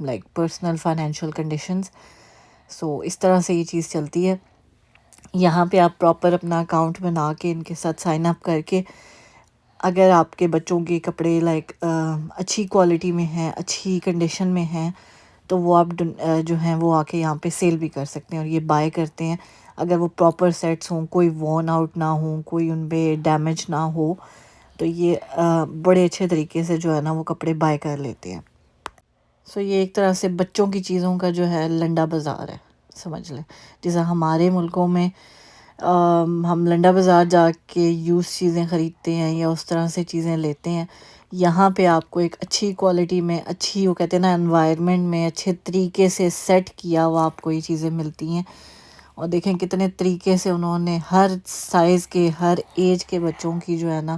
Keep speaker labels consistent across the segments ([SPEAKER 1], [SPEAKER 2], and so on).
[SPEAKER 1] Like personal financial conditions. So اس طرح سے یہ چیز چلتی ہے. یہاں پہ آپ پراپر اپنا اکاؤنٹ بنا کے ان کے ساتھ سائن اپ کر کے اگر آپ کے بچوں کے کپڑے لائک اچھی کوالٹی میں ہیں, اچھی کنڈیشن میں ہیں, تو وہ آپ جو ہیں وہ آ کے یہاں پہ سیل بھی کر سکتے ہیں اور یہ بائی کرتے ہیں. اگر وہ پراپر سیٹس ہوں, کوئی وون آؤٹ نہ ہوں, کوئی ان پہ ڈیمیج نہ ہو, تو یہ بڑے اچھے طریقے سے جو ہے نا وہ کپڑے بائی کر لیتے ہیں. سو یہ ایک طرح سے بچوں کی چیزوں کا جو ہے لنڈا بازار ہے, سمجھ لیں. جیسے ہمارے ملکوں میں ہم لنڈا بازار جا کے یوز چیزیں خریدتے ہیں یا اس طرح سے چیزیں لیتے ہیں, یہاں پہ آپ کو ایک اچھی کوالٹی میں, اچھی وہ کہتے ہیں نا انوائرمنٹ میں, اچھے طریقے سے سیٹ کیا ہوا آپ کو یہ چیزیں ملتی ہیں. اور دیکھیں کتنے طریقے سے انہوں نے ہر سائز کے, ہر ایج کے بچوں کی جو ہے نا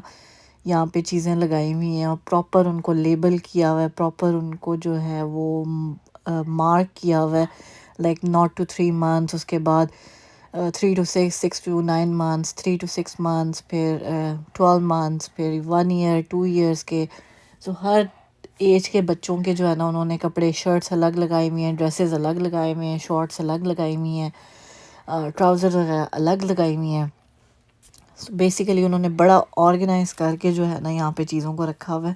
[SPEAKER 1] یہاں پہ چیزیں لگائی ہوئی ہیں, اور پراپر ان کو لیبل کیا ہوا ہے, پراپر ان کو جو ہے وہ مارک کیا ہوا ہے, لائک ناٹ ٹو 3 months, اس کے بعد 3 to 6, 6 to 9 months, 3 to 6 months, پھر 12 months, پھر 1 year, 2 years کے. سو ہر ایج کے بچوں کے جو ہے نا انہوں نے کپڑے, شرٹس الگ لگائی ہوئی ہیں, ڈریسز الگ لگائے ہوئے ہیں, شارٹس الگ لگائی ہوئی ہیں, ٹراؤزر وغیرہ الگ لگائی ہوئی ہیں. بیسیکلی انہوں نے بڑا آرگنائز کر کے جو ہے نا یہاں پہ چیزوں کو رکھا ہوا ہے.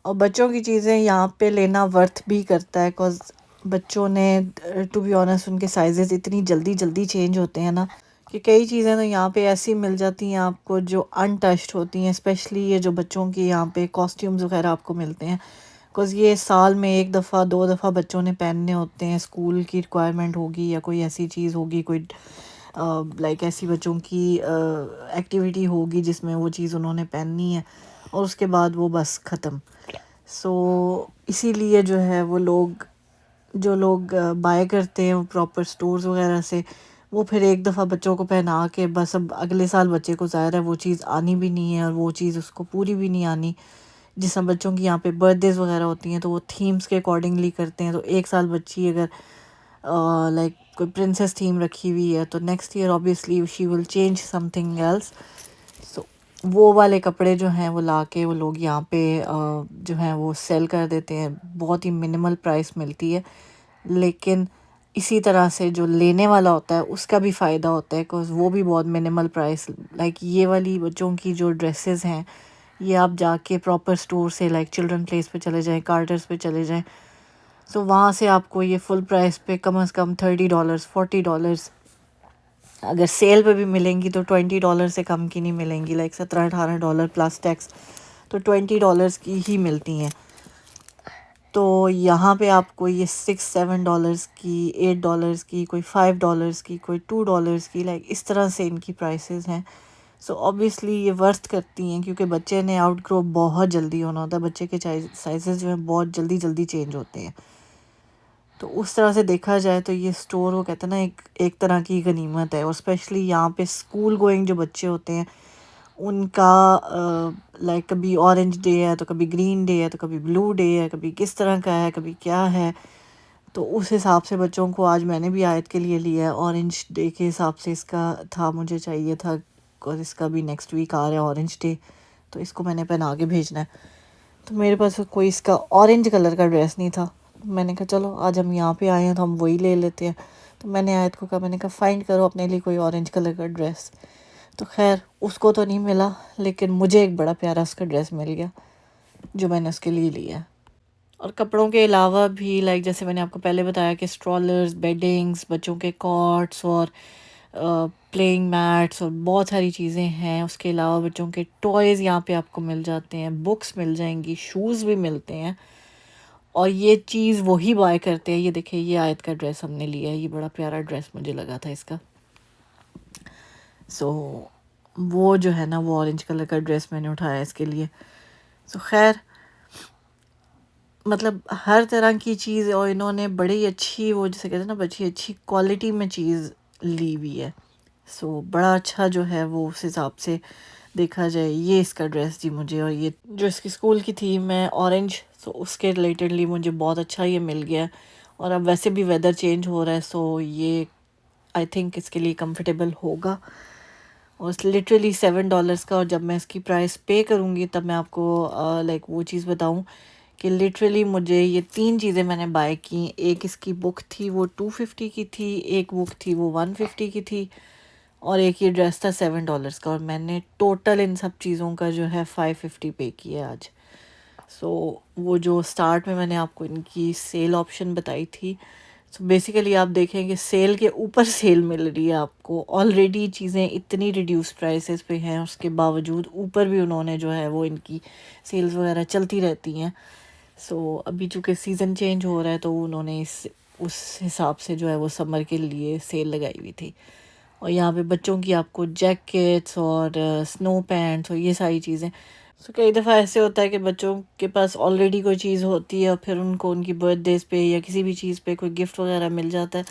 [SPEAKER 1] اور بچوں کی چیزیں یہاں پہ لینا ورتھ بھی کرتا ہے, بیکاز بچوں نے ٹو بی آنیسٹ ان کے سائزز اتنی جلدی چینج ہوتے ہیں نا کہ کئی چیزیں تو یہاں پہ ایسی مل جاتی ہیں آپ کو جو ان ٹچڈ ہوتی ہیں, اسپیشلی یہ جو بچوں کی یہاں پہ کاسٹیومز وغیرہ آپ کو ملتے ہیں, بیکاز یہ سال میں 1 دفعہ 2 دفعہ بچوں نے پہننے ہوتے ہیں. اسکول کی ریکوائرمنٹ ہوگی یا کوئی ایسی چیز ہوگی, کوئی لائک ایسی بچوں کی ایکٹیویٹی ہوگی جس میں وہ چیز انہوں نے پہننی ہے, اور اس کے بعد وہ بس ختم. سو اسی لیے جو ہے وہ جو لوگ بائی کرتے ہیں پراپر سٹورز وغیرہ سے, وہ پھر ایک دفعہ بچوں کو پہنا کے بس اب اگلے سال بچے کو ظاہر ہے وہ چیز آنی بھی نہیں ہے, اور وہ چیز اس کو پوری بھی نہیں آنی. جس طرح بچوں کی یہاں پہ برتھ ڈیز وغیرہ ہوتی ہیں تو وہ تھیمز کے اکارڈنگلی کرتے ہیں. تو ایک سال بچی اگر لائک کوئی پرنسس تھیم رکھی ہوئی ہے تو next year obviously she will change something else. So وہ والے کپڑے جو ہیں وہ لا کے وہ لوگ یہاں پہ جو ہیں وہ سیل کر دیتے ہیں. بہت ہی منیمل پرائس ملتی ہے, لیکن اسی طرح سے جو لینے والا ہوتا ہے اس کا بھی فائدہ ہوتا ہے, بیکاز وہ بھی بہت منیمل پرائس, لائک یہ والی بچوں کی جو ڈریسز ہیں یہ آپ جا کے پراپر اسٹور سے لائک چلڈرن پلیس پہ چلے جائیں, کارٹرز پہ چلے جائیں, سو وہاں سے آپ کو یہ فل پرائس پہ کم از کم $30, $40, اگر سیل پہ بھی ملیں گی تو $20 سے کم کی نہیں ملیں گی, لائک $17-18 پلس ٹیکس, تو $20 کی ہی ملتی ہیں. تو یہاں پہ آپ کو یہ $6-7 کی, $8 کی, کوئی $5 کی, کوئی $2 کی, لائک اس طرح سے ان کی پرائسز ہیں. سو obviously یہ ورتھ کرتی ہیں کیونکہ بچے نے آؤٹ گرو بہت جلدی ہونا ہوتا ہے, بچے کے سائزز جو ہیں بہت جلدی چینج ہوتے ہیں. تو اس طرح سے دیکھا جائے تو یہ اسٹور وہ کہتے ہیں نا ایک طرح کی غنیمت ہے. اور اسپیشلی یہاں پہ اسکول گوئنگ جو بچے ہوتے ہیں ان کا لائک کبھی اورنج ڈے ہے تو کبھی گرین ڈے ہے تو کبھی بلو ڈے ہے, کبھی کس طرح کا ہے, کبھی کیا ہے. تو اس حساب سے بچوں کو آج میں نے بھی آیت کے لیے لیا ہے, اورنج ڈے کے حساب سے اس کا تھا, مجھے چاہیے تھا, اور اس کا بھی نیکسٹ ویک آ رہا ہے اورنج ڈے, تو اس کو میں نے پہنا کے بھیجنا ہے. تو میرے پاس کوئی اس کا اورنج کلر کا ڈریس نہیں تھا. میں نے کہا چلو آج ہم یہاں پہ آئے ہیں تو ہم وہی لے لیتے ہیں. تو میں نے آیت کو کہا, میں نے کہا فائنڈ کرو اپنے لیے کوئی اورنج کلر کا ڈریس. تو خیر اس کو تو نہیں ملا, لیکن مجھے ایک بڑا پیارا اس کا ڈریس مل گیا جو میں نے اس کے لیے لیا. اور کپڑوں کے علاوہ بھی لائک جیسے میں نے آپ کو پہلے بتایا کہ اسٹرالرز, بیڈنگس, بچوں کے کارٹس اور پلینگ میٹس اور بہت ساری چیزیں ہیں. اس کے علاوہ بچوں کے ٹوائز یہاں پہ آپ کو مل جاتے ہیں, بکس مل جائیں گی, شوز بھی ملتے ہیں, اور یہ چیز وہی بائی کرتے ہیں. یہ دیکھیں یہ آیت کا ڈریس ہم نے لیا ہے, یہ بڑا پیارا ڈریس مجھے لگا تھا اس کا. سو وہ جو ہے نا وہ اورنج کلر کا ڈریس میں نے اٹھایا اس کے لیے. سو خیر مطلب ہر طرح کی چیز, اور انہوں نے بڑی اچھی وہ جیسے کہتے ہیں نا بچی اچھی کوالٹی میں چیز لی ہوئی ہے. سو بڑا اچھا جو ہے وہ اس حساب سے دیکھا جائے یہ اس کا ڈریس جی مجھے, اور یہ جو اس کی اسکول کی تھیم ہے اورنج, سو اس کے ریلیٹڈلی مجھے بہت اچھا یہ مل گیا. اور اب ویسے بھی ویدر چینج ہو رہا ہے, سو یہ آئی تھنک اس کے لیے کمفرٹیبل ہوگا. اور لٹرلی $7 کا, اور جب میں اس کی پرائس پے کروں گی تب میں آپ کو لائک وہ چیز بتاؤں کہ لٹرلی مجھے یہ 3 چیزیں میں نے بائی کی. ایک اس کی بک تھی وہ 250 کی تھی, ایک بک تھی وہ 150 کی تھی, اور ایک یہ ڈریس تھا $7 کا, اور میں نے ٹوٹل ان سب چیزوں کا جو ہے 550 پے کیا آج. سو وہ جو اسٹارٹ میں نے آپ کو ان کی سیل آپشن بتائی تھی, سو بیسیکلی آپ دیکھیں کہ سیل کے اوپر سیل مل رہی ہے آپ کو. آلریڈی چیزیں اتنی ریڈیوس پرائسز پہ ہیں, اس کے باوجود اوپر بھی انہوں نے جو ہے وہ ان کی سیلز وغیرہ چلتی رہتی ہیں. سو ابھی چونکہ سیزن چینج ہو رہا ہے تو انہوں نے اس حساب سے جو ہے وہ سمر کے لیے سیل لگائی ہوئی تھی. اور یہاں پہ بچوں کی آپ کو جیکٹس اور سنو پینٹس اور یہ ساری چیزیں. سو کئی دفعہ ایسے ہوتا ہے کہ بچوں کے پاس آلریڈی کوئی چیز ہوتی ہے اور پھر ان کو ان کی برتھ ڈیز پہ یا کسی بھی چیز پہ کوئی گفٹ وغیرہ مل جاتا ہے,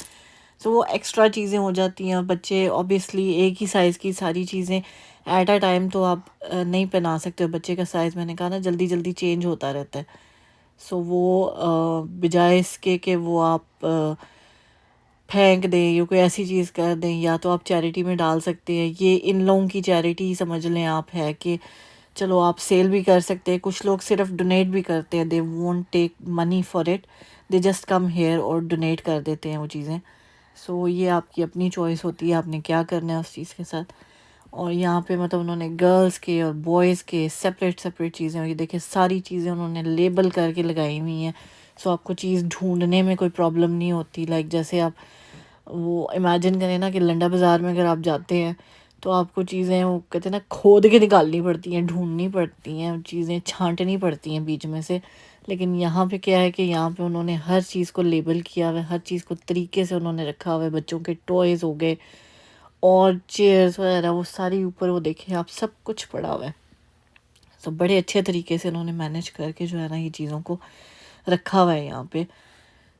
[SPEAKER 1] سو وہ ایکسٹرا چیزیں ہو جاتی ہیں. اور بچے اوبیسلی ایک ہی سائز کی ساری چیزیں ایٹ اے ٹائم تو آپ نہیں پہنا سکتے. بچے کا سائز میں نے کہا نا جلدی جلدی چینج ہوتا رہتا ہے. سو وہ بجائے اس کے کہ وہ آپ پھینک دیں یا کوئی ایسی چیز کر دیں, یا تو آپ چیریٹی میں ڈال سکتے ہیں. یہ ان لوگوں کی چیریٹی سمجھ لیں آپ, ہے کہ چلو آپ سیل بھی کر سکتے ہیں. کچھ لوگ صرف ڈونیٹ بھی کرتے ہیں, they won't take money for it, they just come here اور ڈونیٹ کر دیتے ہیں وہ چیزیں. سو یہ آپ کی اپنی چوائس ہوتی ہے, آپ نے کیا کرنا ہے اس چیز کے ساتھ. اور یہاں پہ مطلب انہوں نے گرلس کے اور بوائز کے سپریٹ چیزیں, اور یہ دیکھیں ساری چیزیں انہوں نے لیبل کر کے لگائی ہوئی ہیں. سو آپ کو چیز ڈھونڈنے میں کوئی پرابلم نہیں ہوتی. لائک جیسے آپ وہ امیجن کریں نا کہ لنڈا بازار میں اگر آپ جاتے ہیں تو آپ کو چیزیں وہ کہتے ہیں نا کھود کے نکالنی پڑتی ہیں, ڈھونڈنی پڑتی ہیں, چیزیں چھانٹنی پڑتی ہیں بیچ میں سے. لیکن یہاں پہ کیا ہے کہ یہاں پہ انہوں نے ہر چیز کو لیبل کیا ہوا ہے, ہر چیز کو طریقے سے انہوں نے رکھا ہوا ہے. بچوں کے ٹوائز ہو گئے اور چیئرز وغیرہ وہ ساری اوپر وہ دیکھیں آپ سب کچھ پڑا ہوا ہے. سو بڑے اچھے طریقے سے انہوں نے مینیج کر کے جو ہے نا یہ چیزوں کو رکھا ہوا ہے یہاں پہ.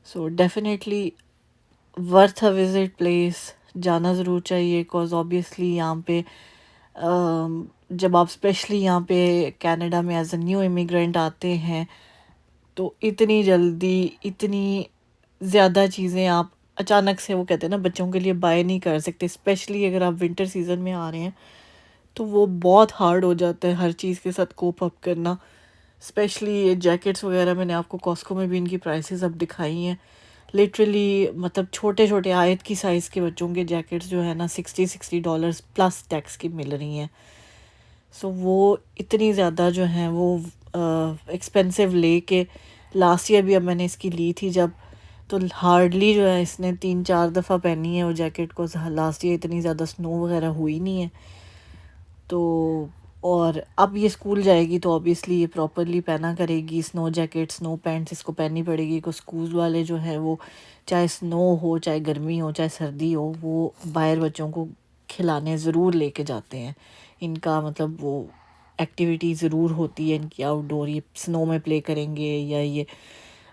[SPEAKER 1] So definitely worth a visit place, جانا ضرور چاہیے. کوز آبویسلی یہاں پہ جب آپ اسپیشلی یہاں پہ کینیڈا میں ایز اے نیو امیگرینٹ آتے ہیں تو اتنی جلدی اتنی زیادہ چیزیں آپ اچانک سے وہ کہتے ہیں نا بچوں کے لیے بائی نہیں کر سکتے. اسپیشلی اگر آپ ونٹر سیزن میں آ رہے ہیں تو وہ بہت ہارڈ ہو جاتا ہے ہر چیز کے ساتھ کوپ اپ کرنا. اسپیشلی یہ جیکٹس وغیرہ میں نے آپ کو کاسکو میں بھی ان کی پرائسز اب دکھائی ہیں. لٹرلی مطلب چھوٹے چھوٹے آیت کی سائز کے بچوں کے جیکٹس جو ہے نا $60 پلس ٹیکس کی مل رہی ہیں. سو وہ اتنی زیادہ جو ہیں وہ ایکسپینسو لے کے لاسٹ ایئر بھی اب میں نے اس کی لی تھی جب, تو ہارڈلی جو ہے اس نے 3-4 دفعہ پہنی ہے وہ جیکٹ کو. لاسٹ ایئر اتنی زیادہ سنو وغیرہ ہوئی نہیں ہے تو, اور اب یہ اسکول جائے گی تو اوبیسلی یہ پراپرلی پہنا کرے گی. سنو جیکٹ سنو پینٹس اس کو پہننی پڑے گی. کو اسکول والے جو ہیں وہ چاہے سنو ہو چاہے گرمی ہو چاہے سردی ہو وہ باہر بچوں کو کھلانے ضرور لے کے جاتے ہیں. ان کا مطلب وہ ایکٹیویٹی ضرور ہوتی ہے ان کی آؤٹ ڈور, یہ سنو میں پلے کریں گے یا یہ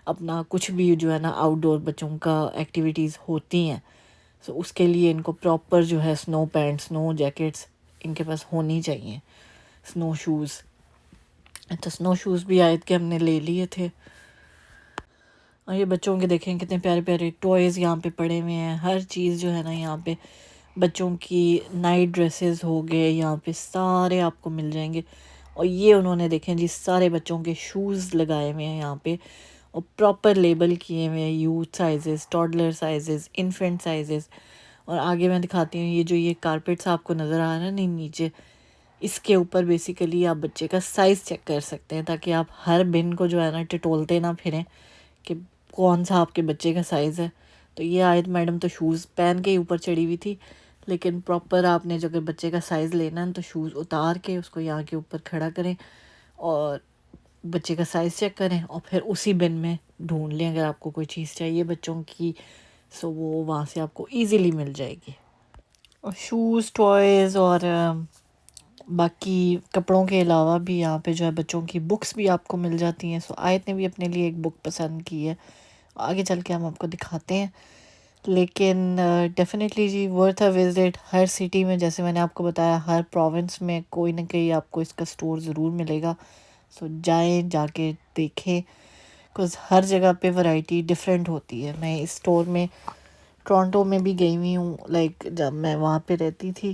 [SPEAKER 1] اپنا کچھ بھی جو ہے نا آؤٹ ڈور بچوں کا ایکٹیویٹیز ہوتی ہیں. سو اس کے لیے ان کو پراپر جو ہے سنو پینٹ سنو جیکٹس ان کے پاس ہونی چاہیے. سنو شوز, تو سنو شوز بھی آیت کے ہم نے لے لیے تھے. اور یہ بچوں کے دیکھیں کتنے پیارے پیارے ٹوائز یہاں پہ پڑے ہوئے ہیں. ہر چیز جو ہے نا یہاں پہ بچوں کی نائٹ ڈریسز ہو گئے یہاں پہ سارے آپ کو مل جائیں گے. اور یہ انہوں نے دیکھیں جی سارے بچوں کے شوز لگائے ہوئے ہیں یہاں پہ, اور پراپر لیبل کیے ہوئے ہیں youth sizes, toddler sizes, infinite sizes. اور آگے میں دکھاتی ہوں یہ جو یہ کارپیٹس آپ کو نظر آ رہا ہے نہیں نیچے, اس کے اوپر بیسیکلی آپ بچے کا سائز چیک کر سکتے ہیں تاکہ آپ ہر بن کو جو ہے نا ٹٹولتے نہ پھریں کہ کون سا آپ کے بچے کا سائز ہے. تو یہ آیت میڈم تو شوز پہن کے ہی اوپر چڑھی ہوئی تھی, لیکن پراپر آپ نے جو کہ بچے کا سائز لینا ہے تو شوز اتار کے اس کو یہاں کے اوپر کھڑا کریں اور بچے کا سائز چیک کریں, اور پھر اسی بن میں ڈھونڈ لیں اگر آپ کو کوئی چیز چاہیے بچوں کی. سو وہ وہاں سے آپ کو ایزیلی مل جائے گی. اور شوز ٹوائز اور باقی کپڑوں کے علاوہ بھی یہاں پہ جو ہے بچوں کی بکس بھی آپ کو مل جاتی ہیں. سو آیت نے بھی اپنے لیے ایک بک پسند کی ہے, آگے چل کے ہم آپ کو دکھاتے ہیں. لیکن ڈیفینیٹلی جی ورتھ اے وزٹ. ہر سٹی میں جیسے میں نے آپ کو بتایا ہر پروونس میں کوئی نہ کوئی آپ کو اس کا اسٹور ضرور ملے گا. سو جائیں جا کے دیکھیں, بکاز ہر جگہ پہ ورائٹی ڈفرینٹ ہوتی ہے. میں اس اسٹور میں ٹورانٹو میں بھی گئی ہوئی ہوں, لائک جب میں وہاں پہ رہتی تھی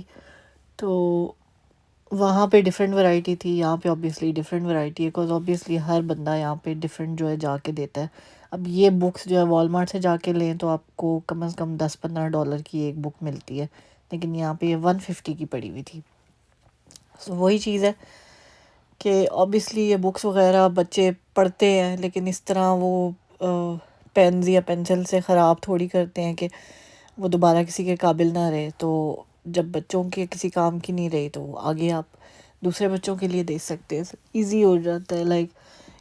[SPEAKER 1] تو وہاں پہ ڈفرینٹ ورائٹی تھی, یہاں پہ آبویسلی ڈفرینٹ ورائٹی ہے, بیکاز آبویسلی ہر بندہ یہاں پہ ڈفرینٹ جو ہے جا کے دیتا ہے. اب یہ بکس جو ہے والمارٹ سے جا کے لیں تو آپ کو کم از کم $10-15 کی ایک بک ملتی ہے, لیکن یہاں پہ یہ 150 کی پڑی ہوئی تھی. سو وہی چیز ہے کہ آبویسلی یہ بکس وغیرہ بچے پڑھتے ہیں, لیکن اس طرح وہ پینز یا پینسل سے خراب تھوڑی کرتے ہیں کہ وہ دوبارہ کسی کے قابل نہ رہے. تو جب بچوں کے کسی کام کی نہیں رہی تو آگے آپ دوسرے بچوں کے لیے دے سکتے ہیں, ایزی ہو جاتا ہے. لائک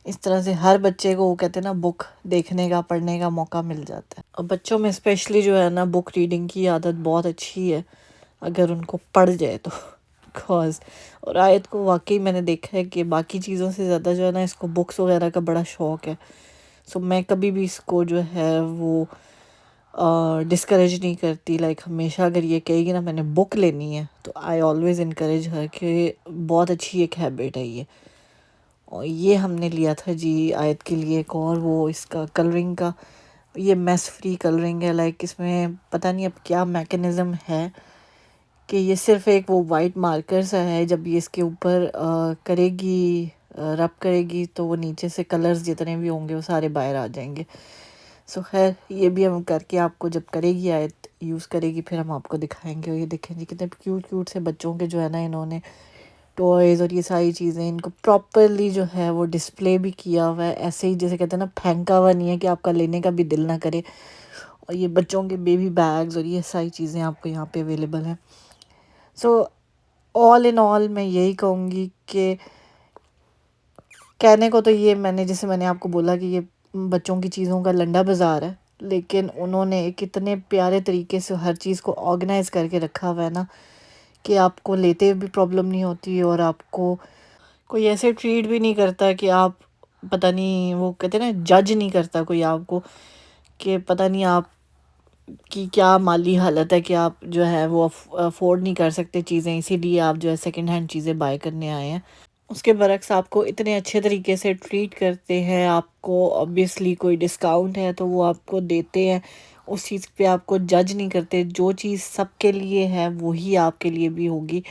[SPEAKER 1] اس طرح سے ہر بچے کو وہ کہتے ہیں نا بک دیکھنے کا, پڑھنے کا موقع مل جاتا ہے. اور بچوں میں اسپیشلی جو ہے نا بک ریڈنگ کی عادت بہت اچھی ہے اگر ان کو پڑھ جائے تو. کاز اور آیت کو واقعی میں نے دیکھا ہے کہ باقی چیزوں سے زیادہ جو ہے نا اس کو بکس وغیرہ کا بڑا شوق ہے. سو میں کبھی بھی اس کو جو ہے وہ ڈسکریج نہیں کرتی. لائک ہمیشہ اگر یہ کہے گی نا میں نے بک لینی ہے تو آئی آلویز انکریج ہر کہ بہت اچھی ایک ہیبٹ ہے یہ. اور یہ ہم نے لیا تھا جی آیت کے لیے ایک اور وہ اس کا کلرنگ کا, یہ میس فری کلرنگ ہے. لائک اس میں پتہ نہیں اب کیا میکینزم ہے کہ یہ صرف ایک وہ وائٹ مارکر سا ہے, جب یہ اس کے اوپر کرے گی رب کرے گی تو وہ نیچے سے کلرز جتنے بھی ہوں گے وہ سارے باہر آ جائیں گے. سو خیر یہ بھی ہم کر کے آپ کو جب کرے گی آیت یوز کرے گی پھر ہم آپ کو دکھائیں گے. اور یہ دیکھیں جی کتنے کیوٹ کیوٹ سے بچوں کے جو ہے نا انہوں نے ٹوائز اور یہ ساری چیزیں ان کو پراپرلی جو ہے وہ ڈسپلے بھی کیا ہوا ہے, ایسے ہی جیسے کہتے ہیں نا پھینکا ہوا نہیں ہے کہ آپ کا لینے کا بھی دل نہ کرے. اور یہ بچوں کے بیبی بیگز اور یہ ساری چیزیں آپ کو یہاں پہ اویلیبل ہیں. سو آل ان آل میں یہی کہوں گی کہ کہنے کو تو یہ میں نے آپ کو بولا کہ یہ بچوں کی چیزوں کا لنڈا بازار ہے, لیکن انہوں نے ایک اتنے پیارے طریقے سے ہر چیز کو آرگنائز کر کے رکھا ہوا ہے نا کہ آپ کو لیتے بھی پرابلم نہیں ہوتی, اور آپ کو کوئی ایسے ٹریٹ بھی نہیں کرتا کہ آپ پتہ نہیں, وہ کہتے ہیں نا جج نہیں کرتا کوئی آپ کو کہ پتہ نہیں آپ کی کیا مالی حالت ہے کہ آپ جو ہے وہ افورڈ نہیں کر سکتے چیزیں, اسی لیے آپ جو ہے سیکنڈ ہینڈ چیزیں بائی کرنے آئے ہیں. اس کے برعکس آپ کو اتنے اچھے طریقے سے ٹریٹ کرتے ہیں, آپ کو آبویسلی کوئی ڈسکاؤنٹ ہے تو وہ آپ کو دیتے ہیں, اس چیز پہ آپ کو جج نہیں کرتے. جو چیز سب کے لیے ہے وہی آپ کے لیے بھی ہوگی.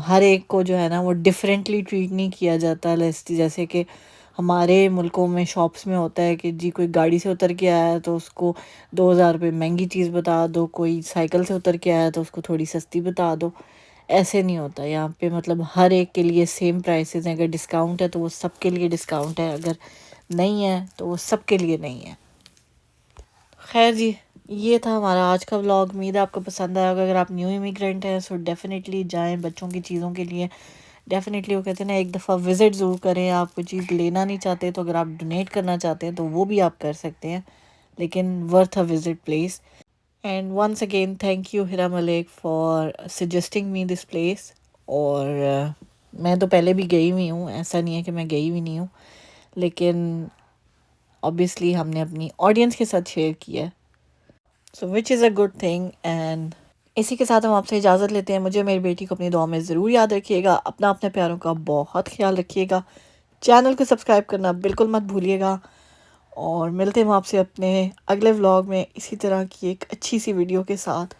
[SPEAKER 1] ہر ایک کو جو ہے نا وہ ڈفرینٹلی ٹریٹ نہیں کیا جاتا. جیسے کہ ہمارے ملکوں میں شاپس میں ہوتا ہے کہ جی کوئی گاڑی سے اتر کے آیا ہے تو اس کو 2,000 روپے مہنگی چیز بتا دو, کوئی سائیکل سے اتر کے آیا تو اس کو تھوڑی سستی بتا دو. ایسے نہیں ہوتا یہاں پہ, مطلب ہر ایک کے لیے سیم پرائسز ہیں. اگر ڈسکاؤنٹ ہے تو وہ سب کے لیے ڈسکاؤنٹ ہے, اگر نہیں ہے تو وہ سب کے لیے نہیں ہے. خیر جی یہ تھا ہمارا آج کا ولاگ. امید ہے آپ کو پسند آیا ہوگا. اگر آپ نیو امیگرینٹ ہیں سو ڈیفینیٹلی جائیں بچوں کی چیزوں کے لیے. ڈیفینیٹلی وہ کہتے ہیں نا ایک دفعہ وزٹ ضرور کریں. آپ کوئی چیز لینا نہیں چاہتے تو اگر آپ ڈونیٹ کرنا چاہتے ہیں تو وہ بھی آپ کر سکتے ہیں, لیکن worth a visit place. And once again thank you Heera Malik for suggesting me this place. اور میں تو پہلے بھی گئی ہوئی ہوں, ایسا نہیں ہے کہ میں گئی ہوئی نہیں ہوں, لیکن obviously ہم نے اپنی آڈینس کے ساتھ شیئر کیا ہے, سو وچ از اے گڈ تھنگ. اینڈ اسی کے ساتھ ہم آپ سے اجازت لیتے ہیں. مجھے میری بیٹی کو اپنی دعا میں ضرور یاد رکھیے گا. اپنے پیاروں کا بہت خیال رکھیے گا. چینل کو سبسکرائب کرنا بالکل مت بھولیے گا, اور ملتے ہیں ہم آپ سے اپنے اگلے ولاگ میں اسی طرح کی ایک اچھی سی ویڈیو کے ساتھ.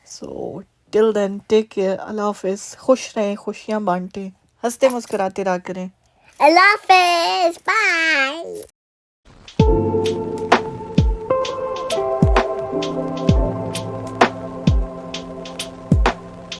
[SPEAKER 1] سو ٹل دین ٹیک کیئر. اللہ حافظ. خوش رہیں, خوشیاں بانٹیں, ہنستے مسکراتے رہا کریں.
[SPEAKER 2] Allah Hafiz. Bye.